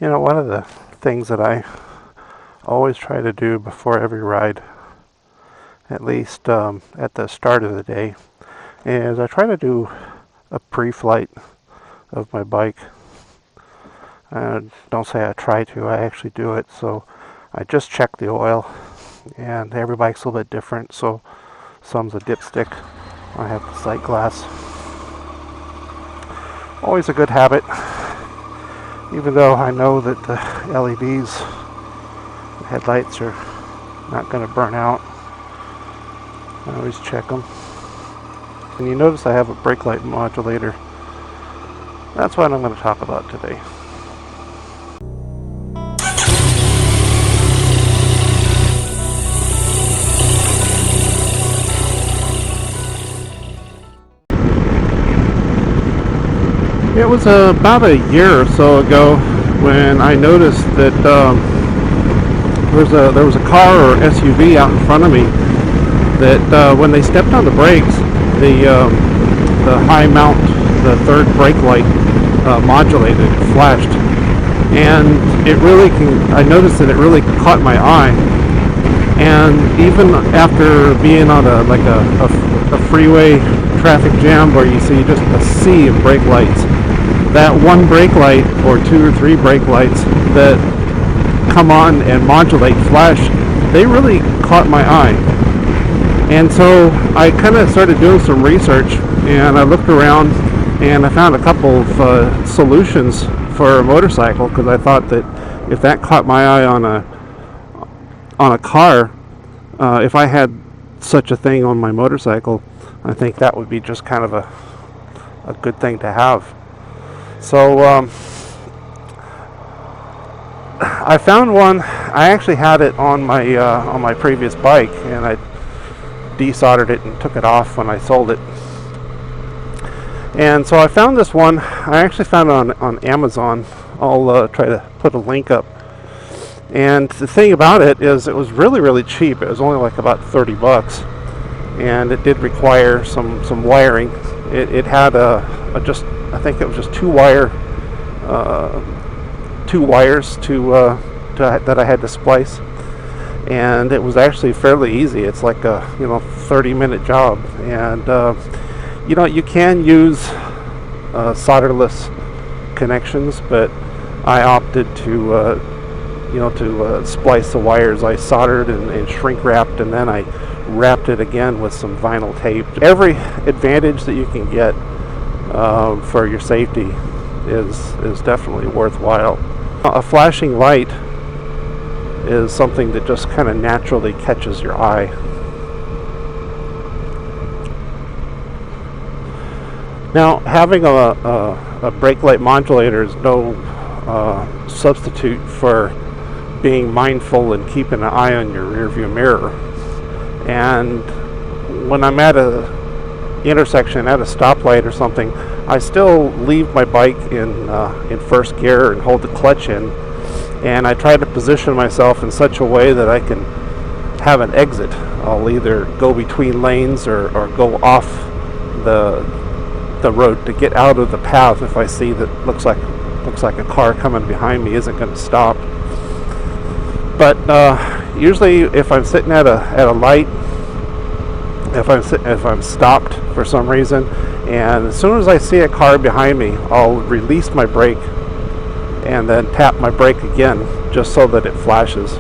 You know, one of the things that I always try to do before every ride, at least at the start of the day, is I try to do a pre-flight of my bike. Don't say I try to, I actually do it. So I just check the oil, and every bike's a little bit different. So some's a dipstick. I have the sight glass. Always a good habit, even though I know that the LEDs, the headlights, are not going to burn out. I always check them. And you notice I have a brake light modulator. That's what I'm going to talk about today. It was about a year or so ago when I noticed that there was a car or SUV out in front of me that when they stepped on the brakes, the high mount, the third brake light modulated, flashed, and I noticed that it really caught my eye. And even after being on a freeway traffic jam where you see just a sea of brake lights, that one brake light or two or three brake lights that come on and modulate, flash, they really caught my eye. And so I kind of started doing some research, and I looked around and I found a couple of solutions for a motorcycle, because I thought that if that caught my eye on a car, if I had such a thing on my motorcycle, I think that would be just kind of a good thing to have. So I found one. I actually had it on my previous bike, and I desoldered it and took it off when I sold it. And so I found this one. I actually found it on Amazon. I'll try to put a link up. And the thing about it is it was really, really cheap. It was only like about $30, and it did require some wiring. It had I think it was just two wires that I had to splice, and it was actually fairly easy. It's like a 30-minute job, and you can use solderless connections, but I opted to splice the wires. I soldered and shrink wrapped, and then I wrapped it again with some vinyl tape. Every advantage that you can get for your safety is definitely worthwhile. A flashing light is something that just kind of naturally catches your eye. Now, having a brake light modulator is no substitute for being mindful and keeping an eye on your rearview mirror. And when I'm at a intersection, at a stoplight or something, I still leave my bike in first gear and hold the clutch in, and I try to position myself in such a way that I can have an exit. I'll either go between lanes or go off the road to get out of the path if I see that looks like a car coming behind me isn't going to stop. But usually, if I'm sitting at a light, if I'm stopped for some reason, and as soon as I see a car behind me, I'll release my brake and then tap my brake again, just so that it flashes.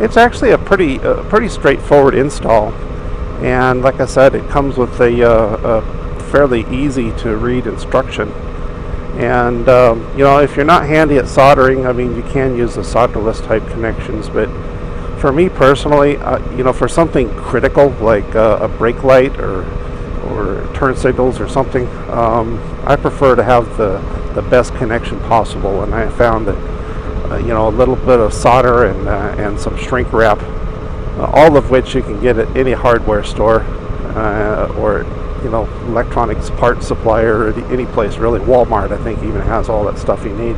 It's actually a pretty straightforward install, and like I said, it comes with a fairly easy to read instruction. And if you're not handy at soldering, I mean, you can use the solderless type connections, but for me personally, for something critical like a brake light or turn signals or something, I prefer to have the best connection possible. And I found that a little bit of solder and some shrink wrap, all of which you can get at any hardware store or electronics parts supplier, or any place really. Walmart, I think, even has all that stuff you need.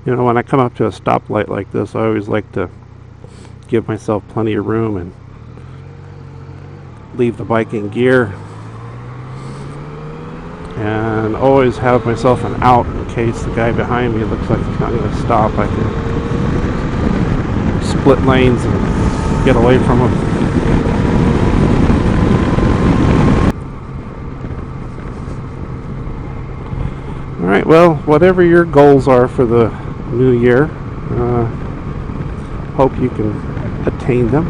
When I come up to a stoplight like this, I always like to give myself plenty of room and leave the bike in gear and always have myself an out in case the guy behind me looks like he's not going to stop. I can split lanes and get away from him. Alright, well, whatever your goals are for the new year, hope you can attain them.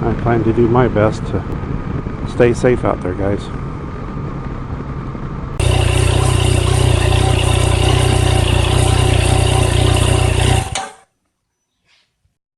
I plan to do my best to stay safe out there, guys.